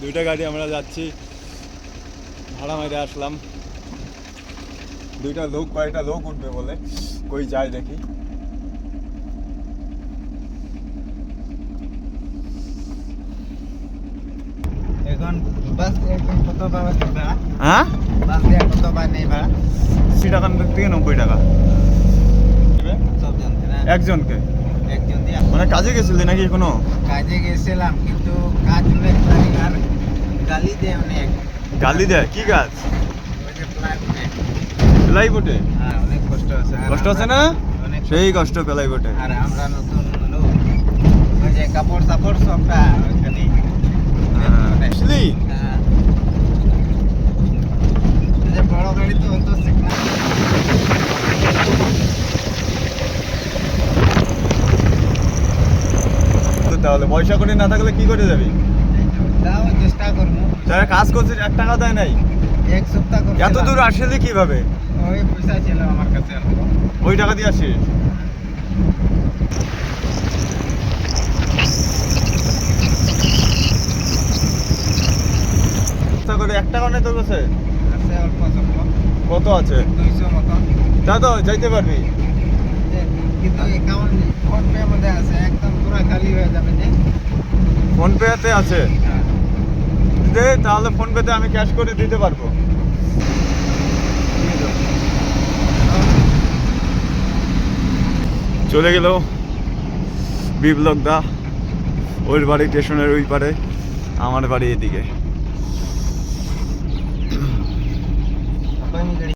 দুইটা গাড়ি আমরা যাচ্ছি, ভাড়া মেরে আসলাম। দুইটা লোক, কয়টা লোক উঠবে বলে, কই যায় দেখি। এখন বাস দিয়ে কত ভাড়া ভাড়া? হ্যাঁ, বাস দিয়ে কত ভাড়া নেই ভাড়া? 80 টাকা থেকে 90 টাকা সব জানতে না? একজনকে। একজন দিয়ে মানে কাজে গেছিলি নাকি কোনো? কাজে গেছিলাম, কিন্তু কাজ অনেক ভারী আর গালি দেয় অনেক। গালি দেয়? কি কাজ? ওই যে প্লাইউডে। প্লাইবোর্ডে হ্যাঁ, অনেক কষ্ট আছে। আর কষ্ট আছে আমরা- না? অনেক সেই কষ্ট প্লাইবোর্ডে। আর আমরা নতুন লোক, ওই যে কাপড় সাপড় সবটা ওইখানে। আসলি? হ্যাঁ। এই যে বড় গাড়ি তো অত শিখনা। তো তাহলে পয়সা করে না থাকলে কি করে যাবি? তাও চেষ্টা করবো। যারা কাজ করছিস 1 টাকা দেয় নাই, এক সপ্তাহ করতে এত দূর আসলি কিভাবে? ওই পয়সা ছিল আমার কাছে অল্প। ওই টাকা দিয়ে আসিস? করে 1 টাকা নেই তোর কাছে? আছে অল্প স্বল্প, কত আছে? 200 মতন। তা তো যাইতে পারবি। কিন্তু অ্যাকাউন্ট ফোন পে মধ্যে আছে, একদম পুরো খালি হয়ে যাবে যে। ফোন পেতে আছে? দে তাহলে, ফোন পেতে আমি ক্যাশ করে দিতে পারবো। চলে গেল বিপ্লব দা, ওর বাড়ি স্টেশনের ওই পারে, আমার বাড়ি এদিকে।